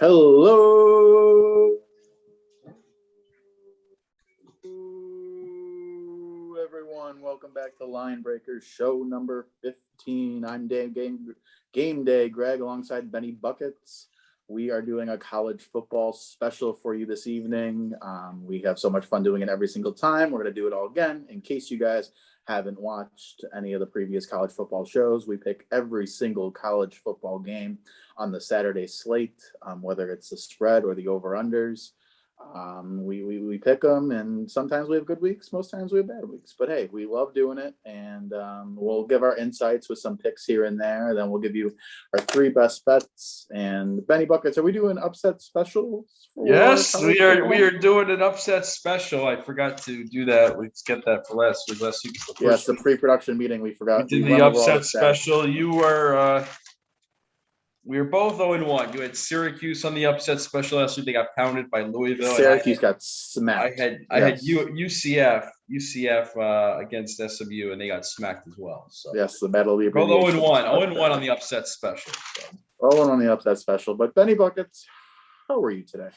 Hello, everyone. Welcome back to Line Breakers, show number 15. I'm Game Day Greg alongside Benny Buckets. We are doing a college football special for you this evening. We have so much fun doing it every single time. We're going to do it all again. In case you guys haven't watched any of the previous college football shows, we pick every single college football game on the Saturday slate, whether it's the spread or the over-unders. We pick them, and sometimes we have good weeks, most times we have bad weeks. But hey, we love doing it, and we'll give our insights with some picks here and there. Then we'll give you our three best bets. And Benny Buckets, are we doing upset specials? Yes, we are doing an upset special. I forgot to do that. Let's get that for last week. Yes, the pre-production meeting. We forgot. We did the upset special. You were. We were both 0-1. You had Syracuse on the upset special last week. They got pounded by Louisville. Syracuse got smacked. I had UCF against SMU, and they got smacked as well. So yes, the medal. Both 0-1. 0-1 on the upset special. So. 0-1 on the upset special. But Benny Buckets, how are you today?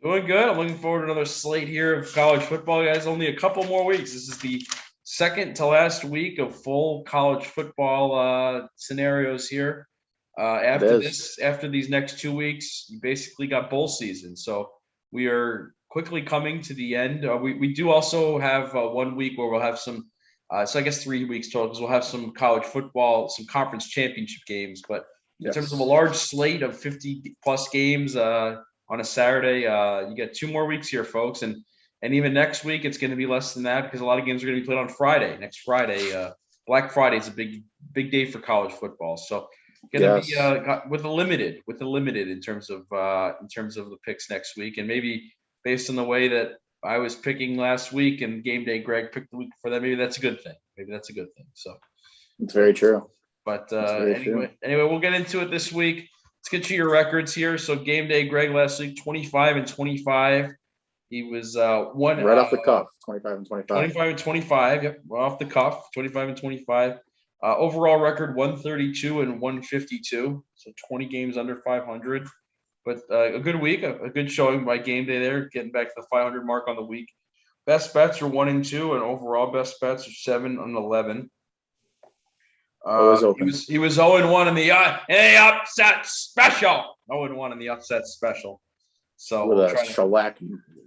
Doing good. I'm looking forward to another slate here of college football, guys. Only a couple more weeks. This is the second to last week of full college football scenarios here. After these next 2 weeks, you basically got bowl season. So we are quickly coming to the end. We do also have 1 week where we'll have some, so I guess 3 weeks total, because we'll have some college football, some conference championship games. But in terms of a large slate of 50-plus games on a Saturday, you get 2 more weeks here, folks. And even next week, it's going to be less than that because a lot of games are going to be played on Friday. Next Friday, Black Friday is a big day for college football. So going to be with a limited in terms of the picks next week, and maybe based on the way that I was picking last week and Game Day Greg picked the week before that, maybe that's a good thing. So it's very true. But anyway, we'll get into it this week. Let's get you your records here. So Game Day Greg last week 25-25. He was one right off the cuff, 25-25. 25-25. Yep, right off the cuff, 25-25. Overall record 132 and 152, so 20 games under 500. But a good week, a good showing by Game Day there, getting back to the 500 mark on the week. Best bets are 1 and 2, and overall best bets are 7 and 11. He was 0-1 in the upset special. 0-1 in the upset special. So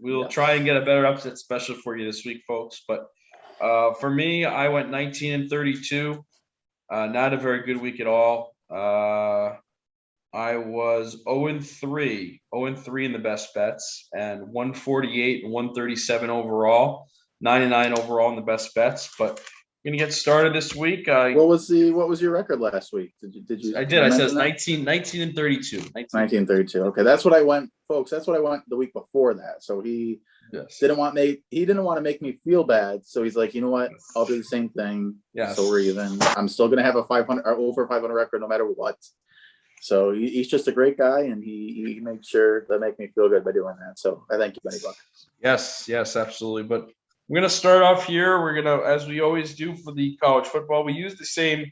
we'll try and get a better upset special for you this week, folks. But for me, I went 19-32. Not a very good week at all. I was 0-3 in the best bets, and 148 and 137 overall, 99 overall in the best bets. But we're gonna get started this week. What was your record last week? Did you? I did. I said 19-32. 19-32. Okay, that's what I went, folks. That's what I went the week before that. So he didn't want to make me feel bad. So he's like, you know what? I'll do the same thing. Yeah. So we're even. I'm still gonna have a 500 or over 500 record no matter what. So he's just a great guy, and he makes sure to make me feel good by doing that. So I thank you, Benny Buckets. Yes, absolutely. But we're gonna start off here. We're gonna, as we always do for the college football, we use the same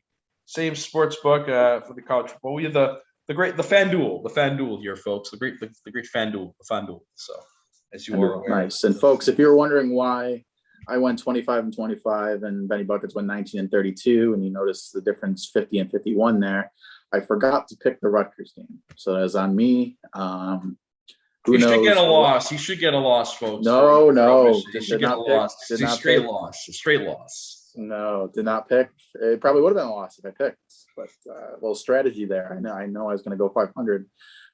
sports book for the college football. We have the FanDuel here, folks. The great FanDuel. So as you are aware. Nice. And folks, if you're wondering why I went 25-25 and Benny Buckets went 19-32, and you notice the difference 50 and 51 there, I forgot to pick the Rutgers game. So that was on me. You should get a loss. You should get a loss, folks. No. You should get a loss. It's a straight loss. No, did not pick. It probably would have been a loss if I picked. But a little strategy there. I know I was going to go 500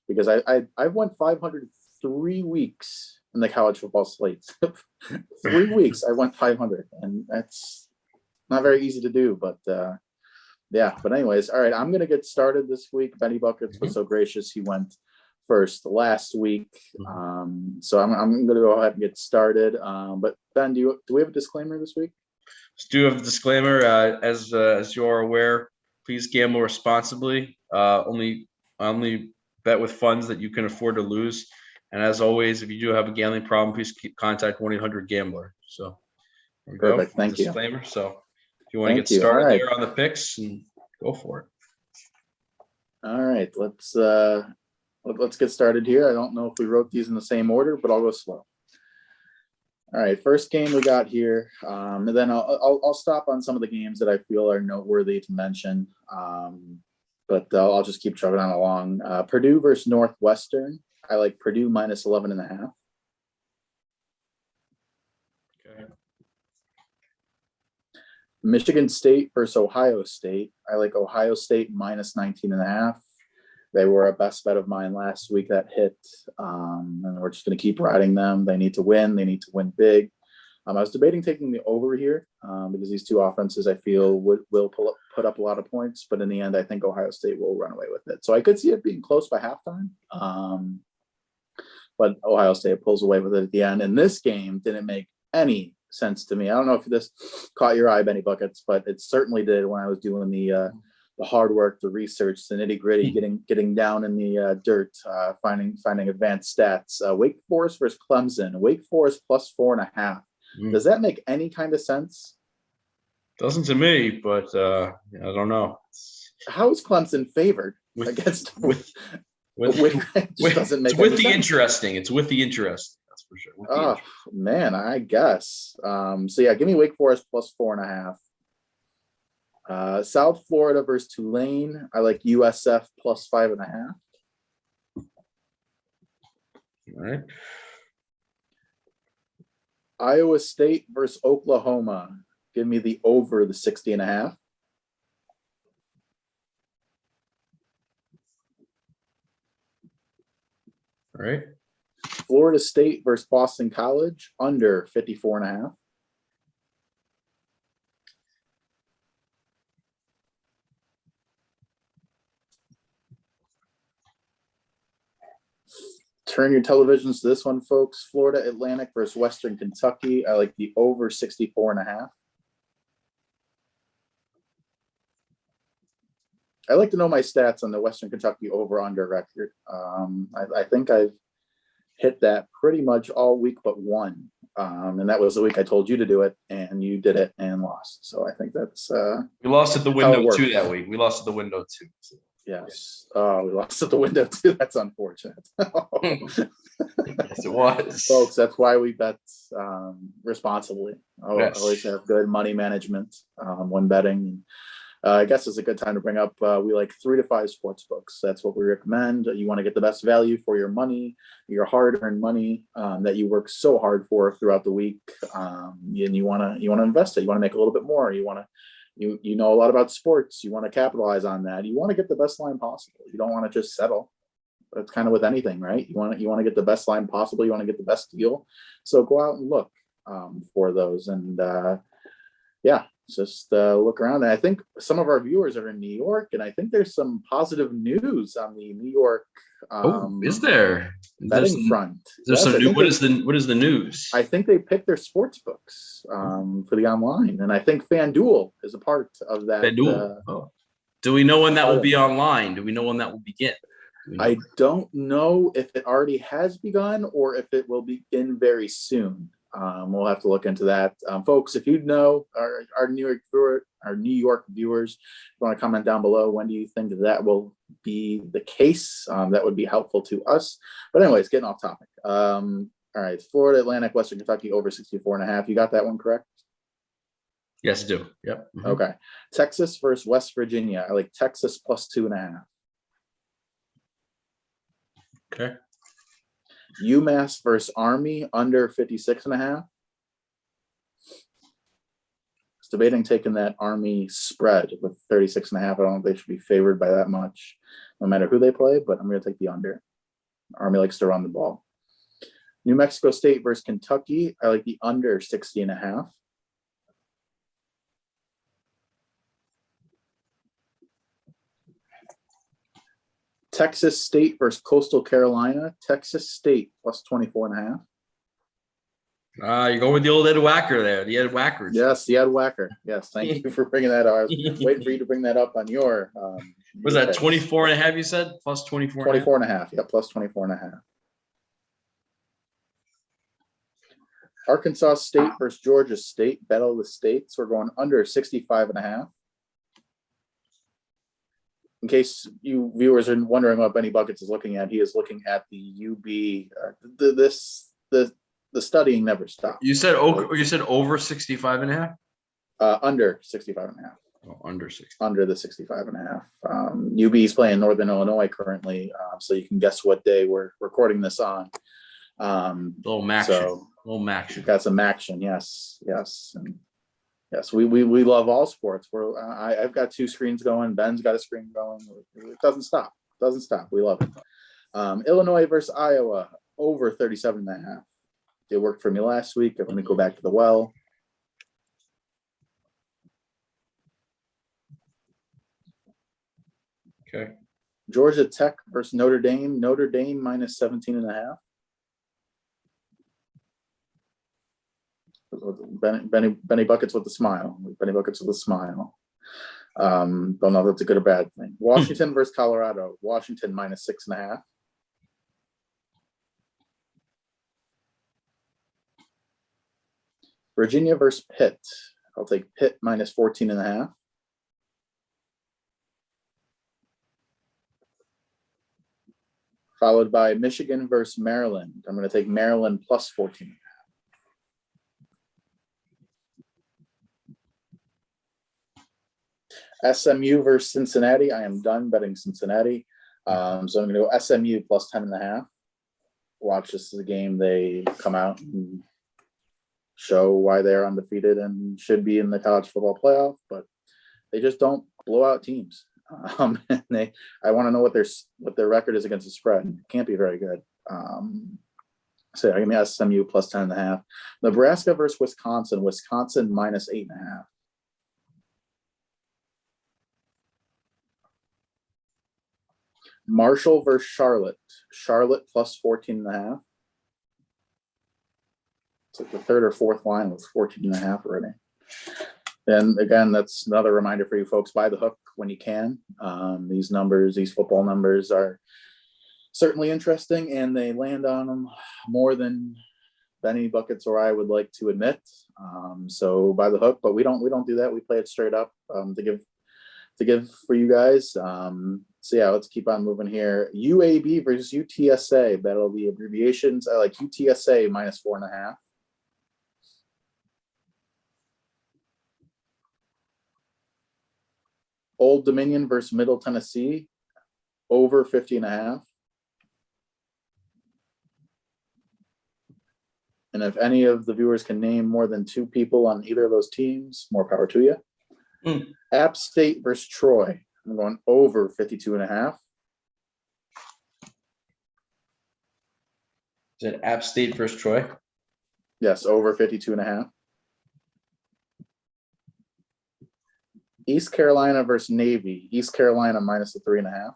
because I went 500 3 weeks in the college football slate. 3 weeks I went 500, and that's not very easy to do. But but anyways, all right. I'm going to get started this week. Benny Buckets was so gracious. He went first last week. So I'm going to go ahead and get started. But Ben, do we have a disclaimer this week? Do have a disclaimer. As you are aware, please gamble responsibly. Only bet with funds that you can afford to lose. And as always, if you do have a gambling problem, please contact 1-800-GAMBLER. So there we go. Perfect. Thank you. Disclaimer. So if you want to get started there on the picks, and go for it. All right. Let's get started here. I don't know if we wrote these in the same order, but I'll go slow. All right, first game we got here, and then I'll stop on some of the games that I feel are noteworthy to mention, but I'll just keep chugging on along. Purdue versus Northwestern. I like Purdue minus 11.5. Okay. Michigan State versus Ohio State. I like Ohio State minus 19.5. They were a best bet of mine last week that hit, and we're just going to keep riding them. They need to win. They need to win big. I was debating taking the over here because these two offenses I feel will put up a lot of points, but in the end, I think Ohio State will run away with it. So I could see it being close by halftime, but Ohio State pulls away with it at the end. And this game didn't make any sense to me. I don't know if this caught your eye, Benny Buckets, but it certainly did when I was doing the hard work, the research, the nitty gritty, getting down in the dirt, finding advanced stats. Wake Forest versus Clemson. Wake Forest plus 4.5. Does that make any kind of sense? Doesn't to me, but I don't know. How is Clemson favored against with doesn't make it's with any the sense. interesting. It's with the interesting. That's for sure. Oh man, I guess. So yeah, give me Wake Forest plus 4.5. South Florida versus Tulane. I like USF plus 5.5. All right. Iowa State versus Oklahoma. Give me the over the 60.5. All right. Florida State versus Boston College. Under 54.5. Turn your televisions to this one, folks. Florida Atlantic versus Western Kentucky. I like the over 64.5. I like to know my stats on the Western Kentucky over-under record. I think I've hit that pretty much all week but one. And that was the week I told you to do it, and you did it and lost. So I think that's we lost at the window too that week. We lost at the window too. So. Yes. We lost at the window too. That's unfortunate. Yes, it was. Folks, that's why we bet responsibly. Yes. Always have good money management when betting. I guess it's a good time to bring up, we like 3 to 5 sports books. That's what we recommend. You want to get the best value for your money, your hard-earned money that you work so hard for throughout the week. And you want to invest it. You want to make a little bit more. You know a lot about sports. You want to capitalize on that. You want to get the best line possible. You don't want to just settle. That's kind of with anything, right? You want to get the best line possible. You want to get the best deal. So go out and look for those. And just look around. And I think some of our viewers are in New York, and I think there's some positive news on the New York. Is there betting front? Is there some new? What is the news? I think they picked their sports books for the online, and I think FanDuel is a part of that. FanDuel. Do we know when that will be online? Do we know when that will begin? I don't know if it already has begun or if it will begin very soon. We'll have to look into that. Folks, if you know our New York viewers, if you want to comment down below, when do you think that will be the case? That would be helpful to us. But anyways, getting off topic. All right, Florida Atlantic, Western Kentucky over 64.5. You got that one correct? Yes, I do. Yep. Mm-hmm. Okay. Texas versus West Virginia. I like Texas plus 2.5. Okay. UMass versus Army under 56.5. It's debating taking that Army spread with 36.5. I don't think they should be favored by that much, no matter who they play, but I'm going to take the under. Army likes to run the ball. New Mexico State versus Kentucky. I like the under 60.5. Texas State versus Coastal Carolina. Texas State plus 24.5. You go with the old Ed Wacker there, the Ed Wackers. Yes, the Ed Wacker. Yes, thank you for bringing that up. I was waiting for you to bring that up on your. Was that 24.5? You said plus 24. 24.5. Yeah, plus 24.5. Arkansas State versus Georgia State. Battle of the States. We're going under 65.5. in case you viewers are wondering what Benny Buckets is looking at, he is looking at the UB. The studying never stops. You said over 65 and a half? Under 65 and a half. Oh, under 60. Under the 65 and a half. UB is playing Northern Illinois currently, so you can guess what day we're recording this on. Little Maction. Little Maction. We've got some action, yes. And yes, we love all sports. I've got 2 screens going. Ben's got a screen going. It doesn't stop. We love it. Illinois versus Iowa, over 37 and a half. It worked for me last week. I'm going to go back to the well. Okay. Georgia Tech versus Notre Dame. Notre Dame minus 17 and a half. Benny Buckets with a smile. Don't know if that's a good or bad thing. Washington versus Colorado. Washington minus 6.5. Virginia versus Pitt. I'll take Pitt minus 14.5. Followed by Michigan versus Maryland. I'm going to take Maryland plus 14.5. SMU versus Cincinnati. I am done betting Cincinnati. So I'm going to go SMU plus 10.5. Watch, this is a game they come out and show why they're undefeated and should be in the college football playoff, but they just don't blow out teams. And I want to know what their record is against the spread. It can't be very good. So I give me SMU plus 10.5. Nebraska versus Wisconsin. Wisconsin minus 8.5. Marshall versus Charlotte. Charlotte plus 14.5. It's like the 3rd or 4th line with 14.5 already. And again, that's another reminder for you folks, buy the hook when you can. These football numbers are certainly interesting, and they land on them more than Benny Buckets or I would like to admit. So buy the hook, but we don't do that. We play it straight up to give for you guys. So yeah, let's keep on moving here. UAB versus UTSA. Battle of the abbreviations. I like UTSA minus 4.5. Old Dominion versus Middle Tennessee, over 50.5. And if any of the viewers can name more than 2 people on either of those teams, more power to you. App State versus Troy. I'm going over 52.5. Is it App State versus Troy? Yes, over 52.5. East Carolina versus Navy. East Carolina minus the 3.5.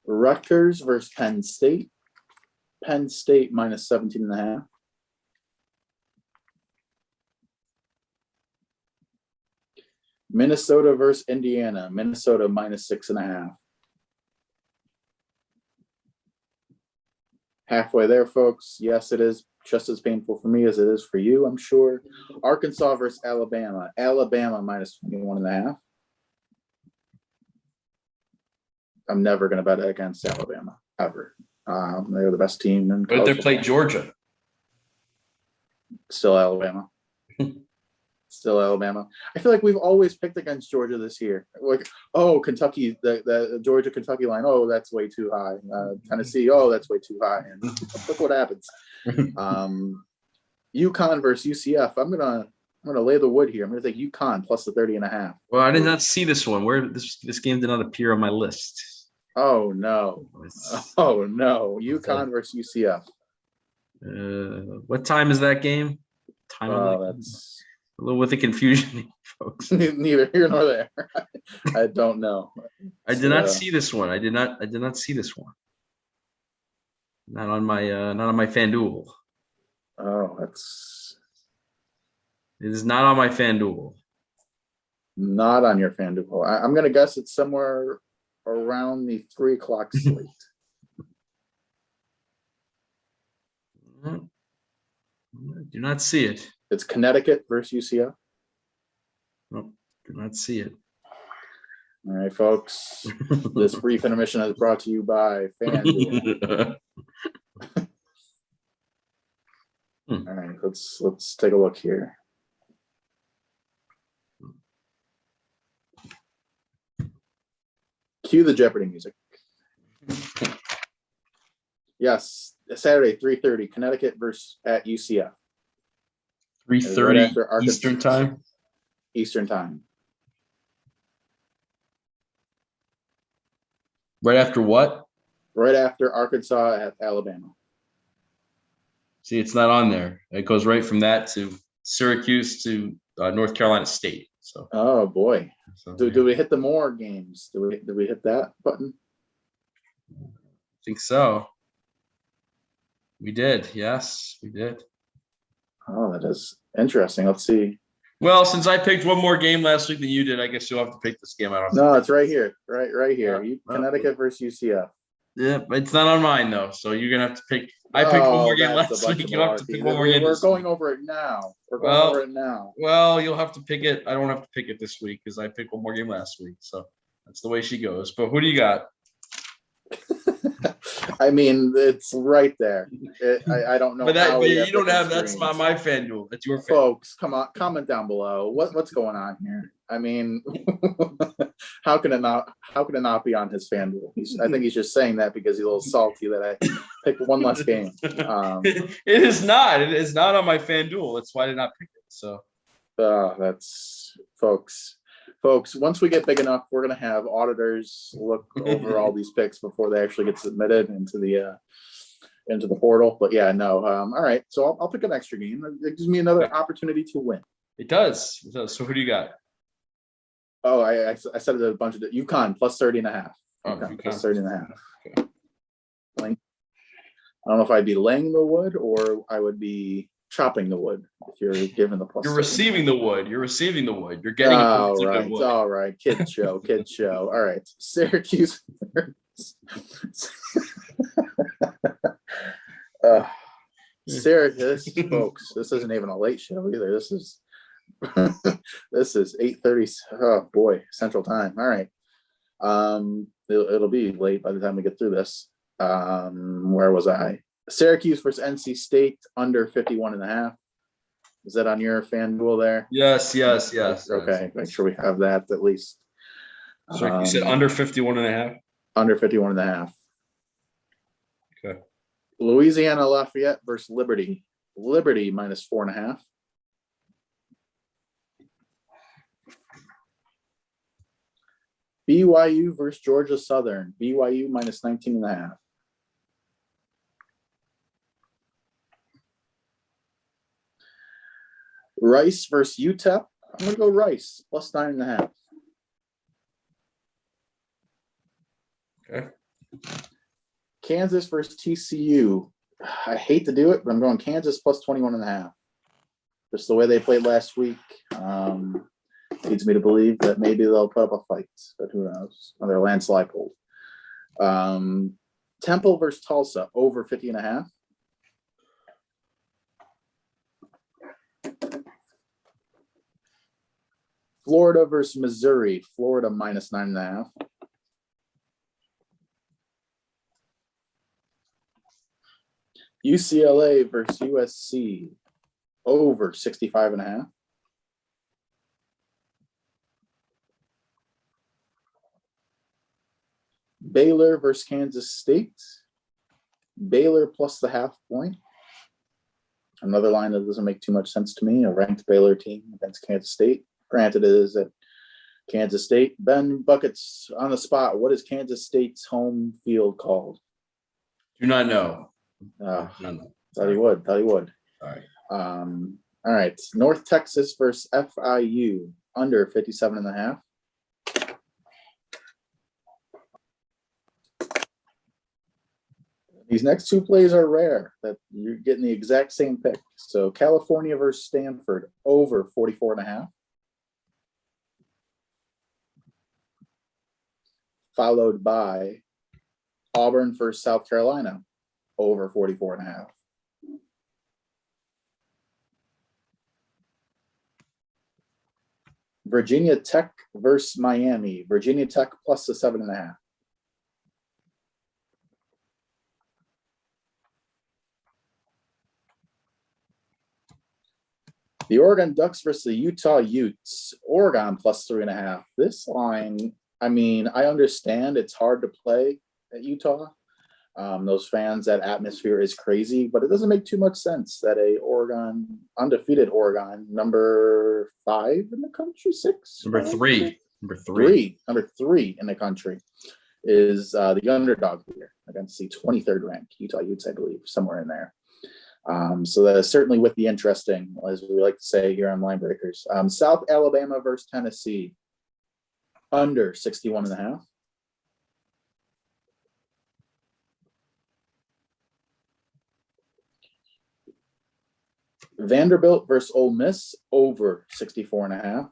Rutgers versus Penn State. Penn State minus 17.5. Minnesota versus Indiana. Minnesota minus 6.5. Halfway there, folks. Yes, it is just as painful for me as it is for you, I'm sure. Arkansas versus Alabama. Alabama minus 21.5. I'm never going to bet against Alabama, ever. They're the best team. But they play Georgia. Still Alabama. Still Alabama. I feel like we've always picked against Georgia this year. Like, oh, Kentucky, the Georgia-Kentucky line. Oh, that's way too high. Tennessee. Oh, that's way too high. And look what happens. UConn versus UCF. I'm gonna lay the wood here. I'm gonna take UConn plus the 30.5. Well, I did not see this one. Where this game did not appear on my list. Oh no. Oh no. UConn versus UCF. What time is that game? That's a little with the confusion, folks. Neither here nor there. I don't know. I did not see this one. I did not see this one. Not on my FanDuel. Oh, it is not on my FanDuel. Not on your FanDuel. I'm gonna guess it's somewhere around the 3 o'clock slate. I do not see it. It's Connecticut versus UCF. Oh, did not see it. All right, folks. This brief intermission is brought to you by FanDuel. All right, let's take a look here. Cue the Jeopardy music. Yes, Saturday, 3:30, Connecticut versus at UCF. 3:30 Eastern time. Eastern time. Right after what? Right after Arkansas at Alabama. See, it's not on there. It goes right from that to Syracuse to North Carolina State. So. Oh boy. Do we hit the more games? Do we hit that button? I think so. We did. Yes, we did. Oh, that is interesting. Let's see. Well, since I picked one more game last week than you did, I guess you'll have to pick this game. I don't know. No, it's right here. Right here. Connecticut versus UCF. Yeah, but it's not on mine though. So you're gonna have to pick. I picked one more game last week. You'll have to pick one more game. We're going over it now. Well, you'll have to pick it. I don't have to pick it this week because I picked one more game last week. So that's the way she goes. But who do you got? I mean, it's right there. I don't know. But you don't have. That's not my FanDuel. That's your FanDuel. Folks, come on, comment down below. What's going on here? I mean, how can it not be on his FanDuel? I think he's just saying that because he's a little salty that I picked one less game. It is not. It is not on my FanDuel. That's why I did not pick it. So, that's folks. Once we get big enough, we're gonna have auditors look over all these picks before they actually get submitted into the portal. But yeah, no. All right, so I'll pick an extra game. It gives me another opportunity to win. It does. So who do you got? Oh, I said it a bunch of UConn plus 30.5. UConn plus 30.5. Okay. I don't know if I'd be laying the wood or I would be chopping the wood if you're given the plus. You're receiving the wood. You're receiving the wood. You're getting wood. All right. Kid show. All right. Syracuse. Syracuse, folks. This isn't even a late show either. This is 8:30. Oh boy, Central Time. All right. It'll be late by the time we get through this. Where was I? Syracuse versus NC State under 51.5. Is that on your FanDuel there? Yes. Okay, make sure we have that at least. So you said under 51.5? Under 51.5. Okay. Louisiana Lafayette versus Liberty. Liberty minus 4.5. BYU versus Georgia Southern. BYU minus 19.5. Rice versus UTEP. I'm going to go Rice plus 9.5. Okay. Kansas versus TCU. I hate to do it, but I'm going Kansas plus 21.5. Just the way they played last week leads me to believe that maybe they'll put up a fight, but who knows? Another landslide hold. Temple versus Tulsa over 50.5. Florida versus Missouri. Florida minus 9.5. UCLA versus USC over 65.5. Baylor versus Kansas State. Baylor plus the half point. Another line that doesn't make too much sense to me. A ranked Baylor team against Kansas State. Granted, it is at Kansas State. Ben Buckets on the spot. What is Kansas State's home field called? Do not know. Thought he would. All right. All right. North Texas versus FIU under 57.5. These next two plays are rare that you're getting the exact same pick. So California versus Stanford over 44.5. Followed by Auburn versus South Carolina over 44.5. Virginia Tech versus Miami. Virginia Tech plus the 7.5. The Oregon Ducks versus the Utah Utes. Oregon plus 3.5. This line, I mean, I understand it's hard to play at Utah. Those fans, that atmosphere is crazy, but it doesn't make too much sense that a undefeated Oregon, number 5 in the country, 6, Number 3, number 3 in the country, is the underdog here against the 23rd ranked Utah Utes, I believe, somewhere in there. So that is certainly with the interesting, as we like to say here on Line Breakers. South Alabama versus Tennessee, under 61.5. Vanderbilt versus Ole Miss, over 64.5.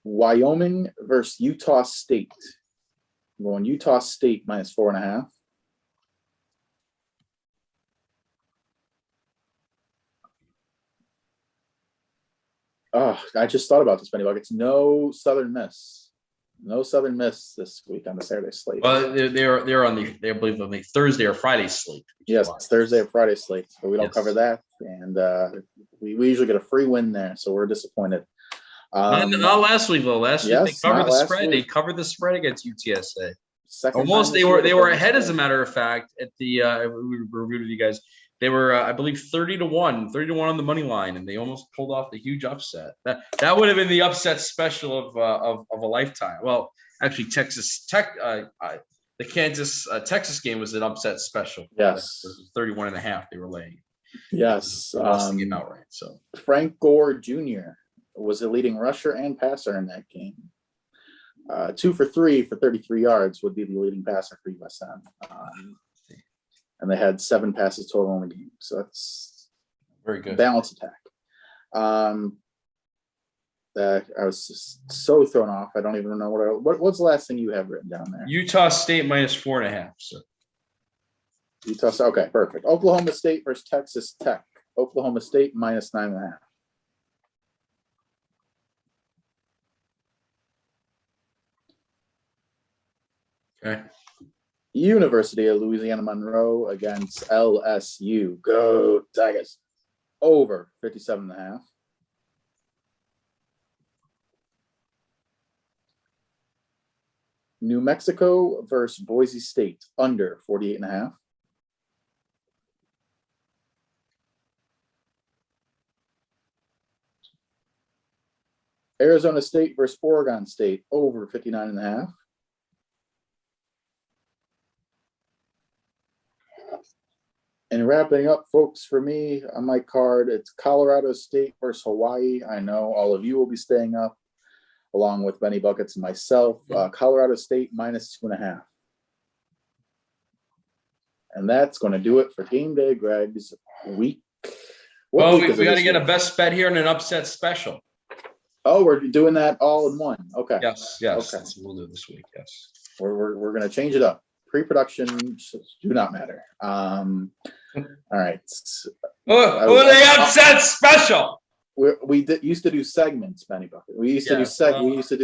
Wyoming versus Utah State. I'm going Utah State minus 4.5. Oh, I just thought about this, Benny Buckets. No Southern Miss. No Southern Miss this week on the Saturday slate. Well, they're on the, I believe, on the Thursday or Friday slate. Yes, it's Thursday or Friday slate, but we don't cover that, and we usually get a free win there, so we're disappointed. Not last week though. Last week they covered the spread. Week. They covered the spread against UTSA. Second Almost they were ahead, as a matter of fact, at the we reviewed with you guys. They were, I believe, 30-1 on the money line, and they almost pulled off the huge upset. That would have been the upset special of a lifetime. Well, actually, Texas Tech, the Kansas Texas game was an upset special. Yes, it was 31.5. They were laying. Yes, lost the game outright. So Frank Gore Jr. was the leading rusher and passer in that game. 2 for 3 for 33 yards would be the leading passer for USM. And they had 7 passes total in the game. So that's very good. Balanced attack. I was just so thrown off. I don't even know what's the last thing you have written down there? Utah State minus 4.5. So Utah. Okay, perfect. Oklahoma State versus Texas Tech. Oklahoma State minus 9.5. Okay. University of Louisiana Monroe against LSU. Go Tigers. Over 57.5. New Mexico versus Boise State. Under 48.5. Arizona State versus Oregon State. Over 59.5. And wrapping up, folks, for me on my card, it's Colorado State versus Hawaii. I know all of you will be staying up, along with Benny Buckets and myself. Colorado State minus 2.5. And that's going to do it for Game Day Greg's week. Well, we got to get a best bet here and an upset special. Oh, we're doing that all in one. Okay. Yes. Okay. That's what we'll do this week. Yes. We're going to change it up. Pre-production do not matter. All right. The upset special. We used to do segments, Benny Bucket. We used to do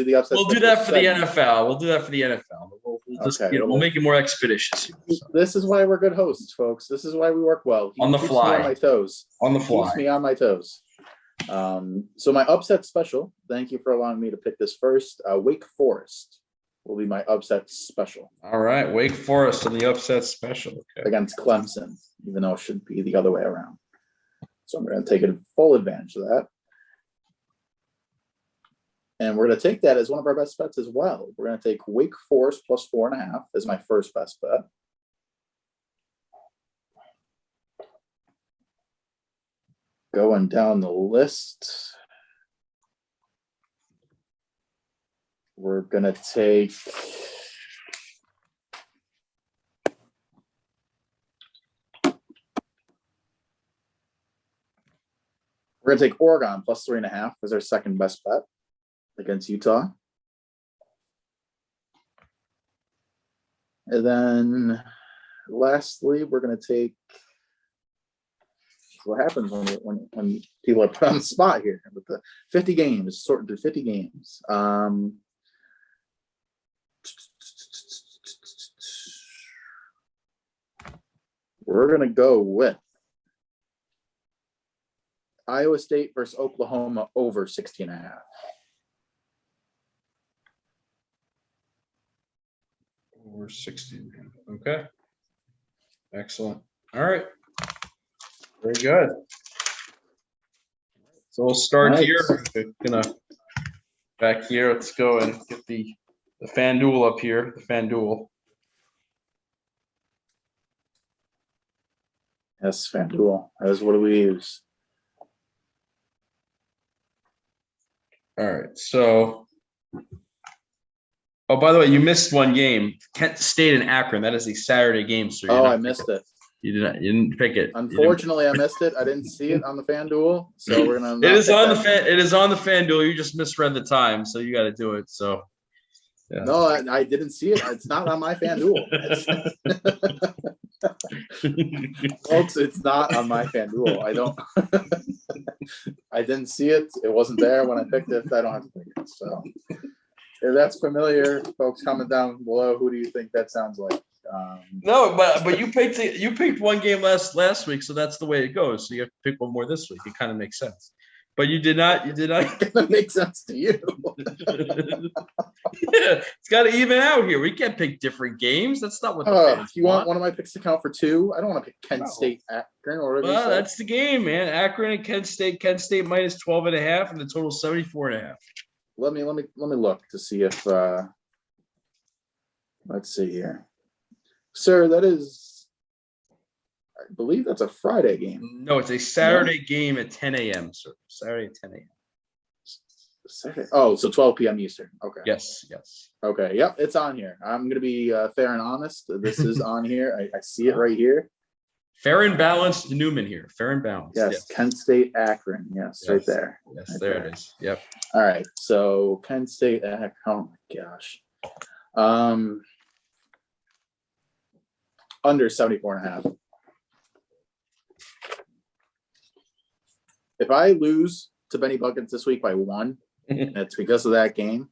the upset. We'll do that for the NFL. We'll make it more expeditious. This is why we're good hosts, folks. This is why we work well. On the fly. Me on my toes. On the fly. Keeps me on my toes. So my upset special. Thank you for allowing me to pick this first. Wake Forest will be my upset special. All right, Wake Forest in the upset special. Okay. Against Clemson, even though it should be the other way around. So I'm going to take full advantage of that. And we're going to take that as one of our best bets as well. We're going to take Wake Forest plus 4.5 as my first best bet. Going down the list, we're going to take Oregon plus 3.5 as our second best bet against Utah. And then lastly, we're going to take what happens when people are put on the spot here with the 50 games, sorting through 50 games. We're gonna go with Iowa State versus Oklahoma over 16.5. Over 16. Okay. Excellent. All right. Very good. So we'll start Nice. here. We're gonna back here. Let's go and get the FanDuel up here. The FanDuel. Yes, FanDuel. That's what do we use? All right. So, oh, by the way, you missed one game. Kent State and Akron. That is a Saturday game. So Oh, I missed it. You didn't pick it. Unfortunately, I missed it. I didn't see it on the FanDuel, so we're gonna. It is on it is on the FanDuel. You just misread the time, so you got to do it. So. Yeah. No, I didn't see it. It's not on my FanDuel. Folks, it's not on my FanDuel. I didn't see it. It wasn't there when I picked it. I don't have to pick it. So if that's familiar, folks, comment down below. Who do you think that sounds like? No, but you picked one game last week, so that's the way it goes. So you have to pick one more this week. It kind of makes sense. But you did not. That makes sense to you. Yeah, it's got to even out here. We can't pick different games. That's not what the fans you want one of my picks to count for 2? I don't want to pick Kent State, Akron, or whatever. Well, that's the game, man. Akron and Kent State. Kent State minus 12.5, and the total 74.5. Let me look to see if. Let's see here, sir. That is, I believe that's a Friday game. No, it's a Saturday game at 10 a.m. sir. Saturday at 10 a.m. Saturday. Oh, so 12 p.m. Eastern. Okay. Yes. Okay. Yep, it's on here. I'm going to be fair and honest. This is on here. I see it right here. Fair and balanced Newman here. Fair and balanced. Yes. Kent State, Akron. Yes. Right there. Yes, right there it is. Yep. All right. So Kent State, Akron. Oh my gosh. Under 74.5. If I lose to Benny Buckets this week by 1, it's because of that game.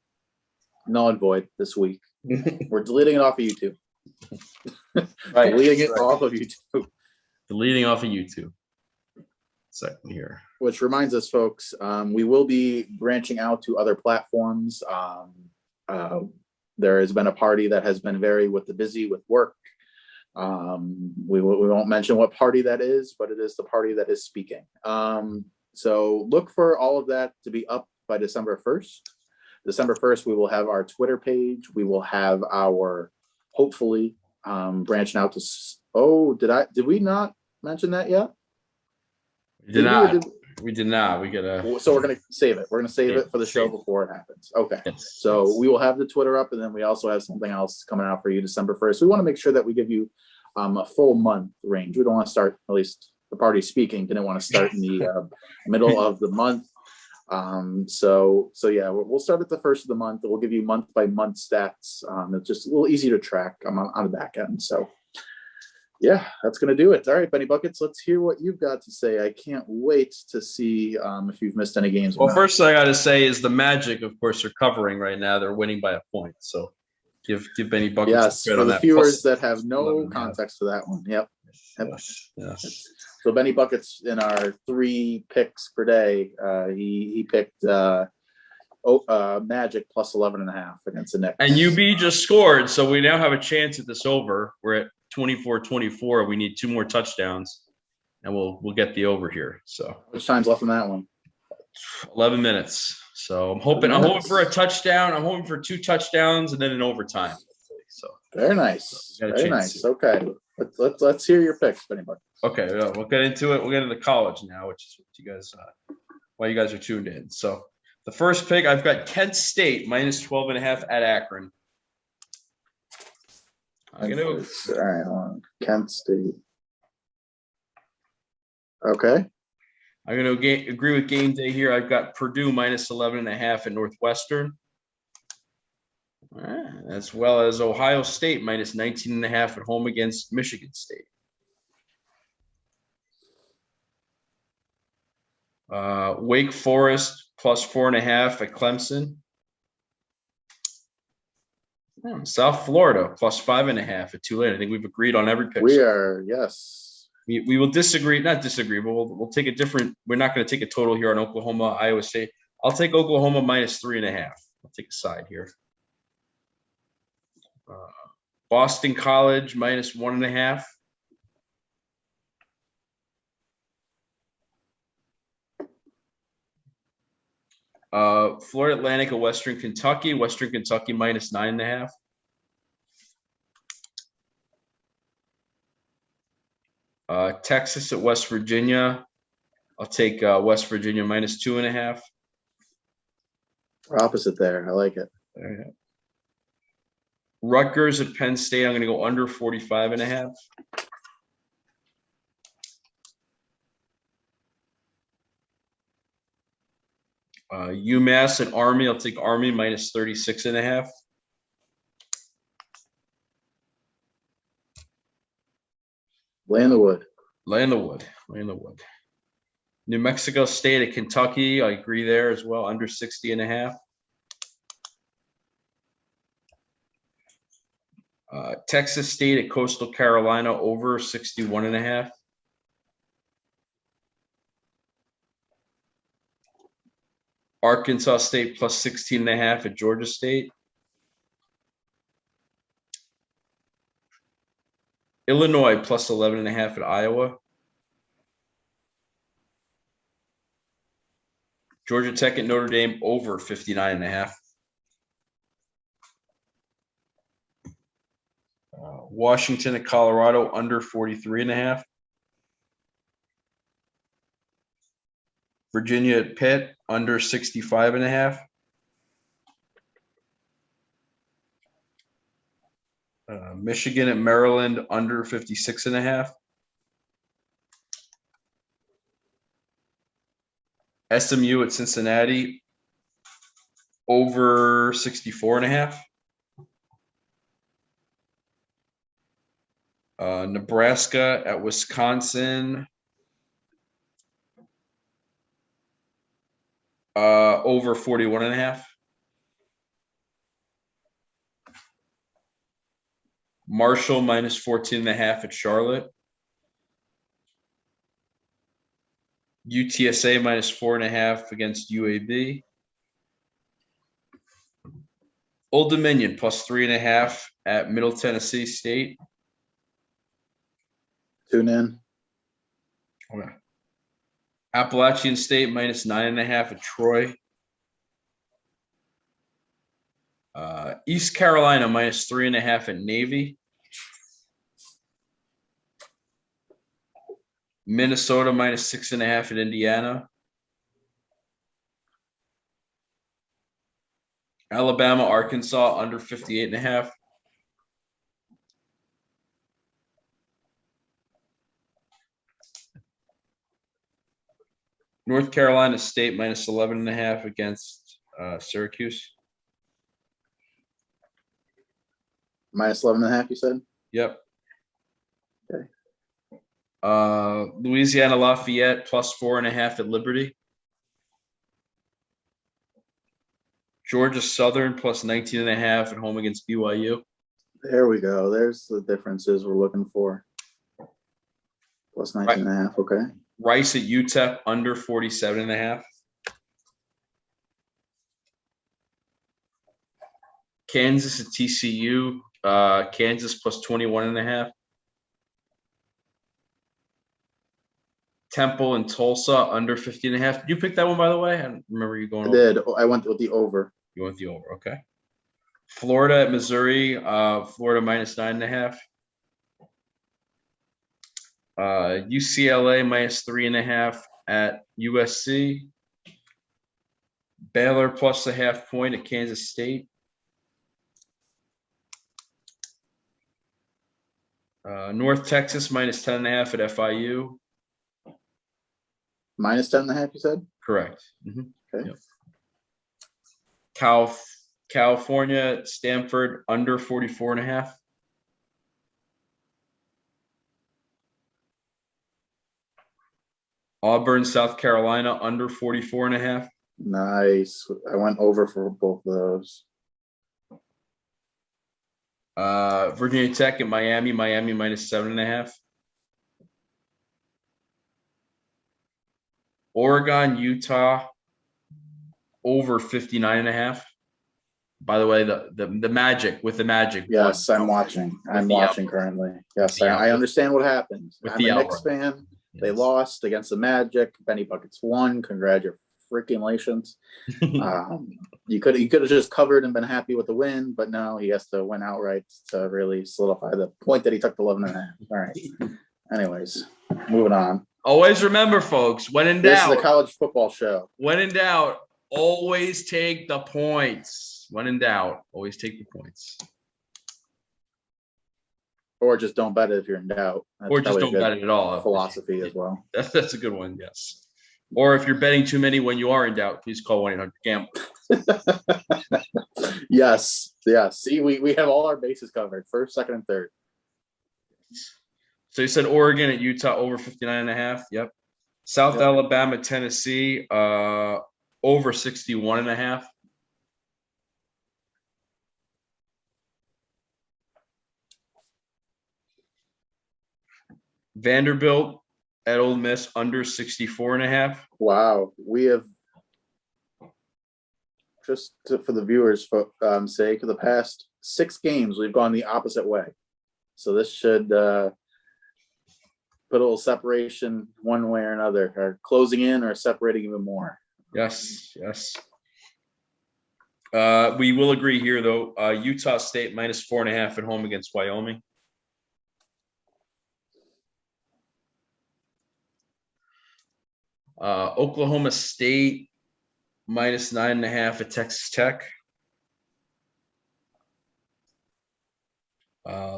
Null and void this week. We're deleting it off of YouTube. Right. Deleting it off of YouTube. Deleting off of YouTube. Second here. Which reminds us, folks, we will be branching out to other platforms. There has been a party that has been very busy with work. We won't mention what party that is, but it is the party that is speaking. So look for all of that to be up by December 1st. December 1st, we will have our Twitter page. We will have our, hopefully, branching out to, did we not mention that yet? We did not. We did not. We gotta. So we're going to save it. We're going to save it for the show before it happens. Okay. Yes. So we will have the Twitter up, and then we also have something else coming out for you December 1st. We want to make sure that we give you a full month range. We don't want to start, at least the party speaking, didn't want to start in the middle of the month. So yeah, we'll start at the first of the month. We'll give you month by month stats. It's just a little easy to track on the back end. So yeah, that's going to do it. All right, Benny Buckets, let's hear what you've got to say. I can't wait to see if you've missed any games. Well, first thing I got to say is the Magic, of course, are covering right now. They're winning by a point. So give Benny Buckets. Yes, for the viewers that have no context to that one. Yep. Yes. So Benny Buckets in our 3 picks per day, he picked Magic plus 11.5 against the Knicks. And UB just scored, so we now have a chance at this over. We're at 24-24. We need 2 more touchdowns, and we'll get the over here. So how much time's left in that one? 11 minutes. So I'm hoping for a touchdown. I'm hoping for 2 touchdowns and then an overtime. So very nice. Very nice. Okay. Let's hear your picks, Benny Buckets. Okay, we'll get into it. We'll get into college now, which is what you guys why you guys are tuned in. So the first pick, I've got Kent State minus 12.5 at Akron. All right, hold on. Kent State. Okay. I'm going to agree with game day here. I've got Purdue minus 11.5 at Northwestern. All right. As well as Ohio State minus 19.5 at home against Michigan State. Wake Forest plus 4.5 at Clemson. South Florida plus 5.5 at Tulane. I think we've agreed on every pick. We are, yes. We will disagree, not disagree, but we'll take a different. We're not going to take a total here on Oklahoma, Iowa State. I'll take Oklahoma minus 3.5. I'll take a side here. Boston College minus 1.5. Florida Atlantic at Western Kentucky. Western Kentucky minus 9.5. Texas at West Virginia. I'll take West Virginia minus 2.5. We're opposite there. I like it. Right. Rutgers at Penn State. I'm going to go under 45.5. UMass at Army. I'll take Army minus 36.5. Lay in the wood. Lay in the wood. New Mexico State at Kentucky. I agree there as well. Under 60.5. Texas State at Coastal Carolina over 61.5. Arkansas State plus 16.5 at Georgia State. Illinois plus 11.5 at Iowa. Georgia Tech at Notre Dame over 59.5. Washington at Colorado under 43.5. Virginia at Pitt under 65.5. Michigan at Maryland under 56.5. SMU at Cincinnati over 64.5. Nebraska at Wisconsin over 41.5. Marshall minus 14.5 at Charlotte. UTSA minus 4.5 against UAB. Old Dominion plus 3.5 at Middle Tennessee State. Tune in. Okay. Appalachian State minus 9.5 at Troy. East Carolina minus 3.5 at Navy. Minnesota minus 6.5 at Indiana. Alabama, Arkansas under 58.5. North Carolina State minus 11.5 against Syracuse. Minus 11.5, you said? Yep. Okay. Louisiana Lafayette plus 4.5 at Liberty. Georgia Southern plus 19.5 at home against BYU. There we go. There's the differences we're looking for. Plus 19.5, okay. Rice at UTEP under 47.5. Kansas at TCU. Kansas plus 21.5. Temple and Tulsa under 50.5. Did you pick that one, by the way? I don't remember you going I over. did. I went with the over. You went the over, okay. Florida at Missouri. Florida minus 9.5. UCLA minus 3.5 at USC. Baylor plus 0.5 point at Kansas State. North Texas minus 10.5 at FIU. Minus 10.5, you said? Correct. Mm-hmm. Okay. Yep. California, Stanford under 44.5. Auburn, South Carolina, under 44.5. Nice. I went over for both of those. Virginia Tech and Miami, Miami minus 7.5. Oregon, Utah, over 59.5. By the way, the Magic with the Magic. Yes, I'm watching. I'm watching currently. Yes, I understand what happened. I'm a Knicks fan. They lost against the Magic. Benny Buckets won. Congratulations. You could have just covered and been happy with the win, but no, he has to win outright to really solidify the point that he took the 11.5. All right. Anyways, moving on. Always remember, folks, when in doubt. This is a college football show. When in doubt, always take the points. When in doubt, always take the points. Or just don't bet it if you're in doubt. Or just don't bet it at all. Philosophy as well. That's a good one, yes. Or if you're betting too many when you are in doubt, please call 1-800-GAMBLER. Yes. See, we have all our bases covered. First, second, and third. So you said Oregon at Utah over 59.5. Yep. South Alabama, Tennessee, over 61.5. Vanderbilt at Ole Miss under 64.5. Wow. We have, for the viewers' sake, for the past 6 games, we've gone the opposite way. So this should put a little separation one way or another, or closing in or separating even more. Yes. We will agree here, though. Utah State minus 4.5 at home against Wyoming. Oklahoma State minus 9.5 at Texas Tech.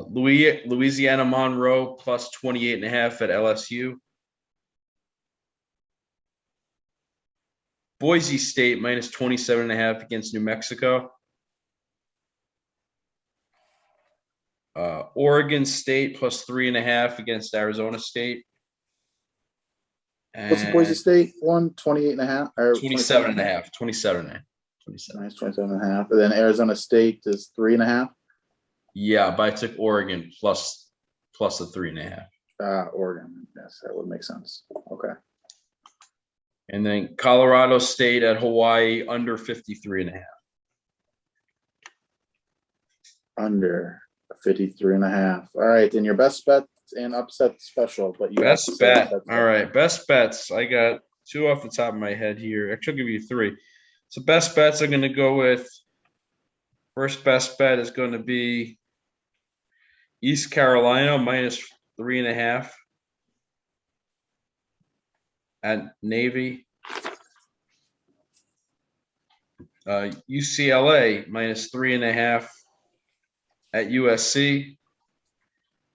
Louisiana Monroe plus 28.5 at LSU. Boise State minus 27.5 against New Mexico. Oregon State plus 3.5 against Arizona State. What's the Boise State one? 28.5 or 27.5. 27. Nice, 27.5. And then Arizona State is 3.5. Yeah, but I took Oregon plus a 3.5. Oregon. Yes, that would make sense. Okay. And then Colorado State at Hawaii under 53.5. Under 53.5. All right, then your best bet and upset special, but you best bet. All right, best bets. I got 2 off the top of my head here. Actually, I'll give you 3. So best bets I'm going to go with. First best bet is going to be East Carolina minus 3.5 at Navy. UCLA minus 3.5 at USC.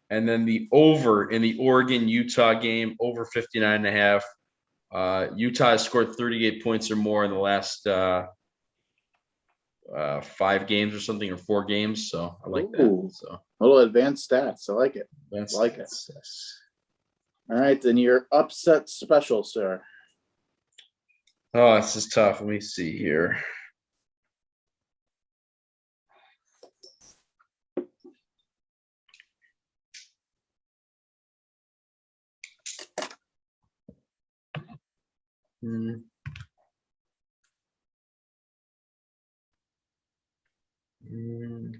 And then the over in the Oregon-Utah game, over 59.5. Utah has scored 38 points or more in the last 5 games or something, or 4 games. So I like that. So a little advanced stats. I like it. It. Yes. All right, then your upset special, sir. Oh, this is tough. Let me see here.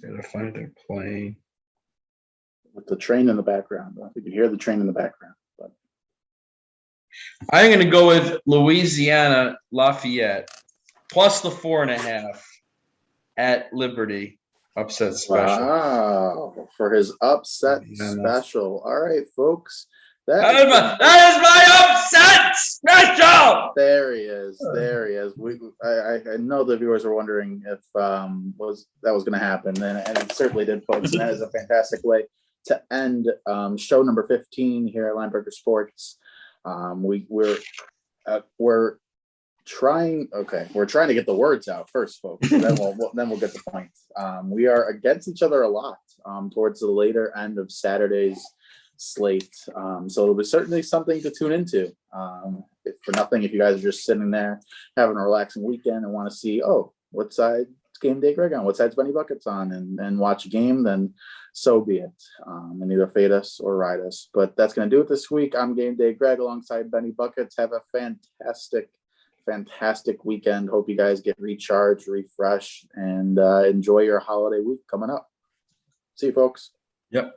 Gotta find their plane. With the train in the background. I think you hear the train in the background. But I'm gonna go with Louisiana Lafayette plus the 4.5 at Liberty. Upset special. Wow, for his upset special. All right, folks. That is my upset special. There he is. I know the viewers are wondering if that was going to happen, and it certainly did, folks. And that is a fantastic way to end show number 15 here at Linebacker Sports. We're trying. Okay, we're trying to get the words out first, folks. Then we'll get the point. We are against each other a lot towards the later end of Saturday's slate. So it'll be certainly something to tune into. If for nothing, if you guys are just sitting there having a relaxing weekend and want to see, oh, what side Game Day Greg on, what side's Bunny Buckets on, and watch a game, then so be it. And either fade us or ride us. But that's going to do it this week. I'm Game Day Greg alongside Benny Buckets. Have a fantastic weekend. Hope you guys get recharged, refreshed, and enjoy your holiday week coming up. See you, folks. Yep.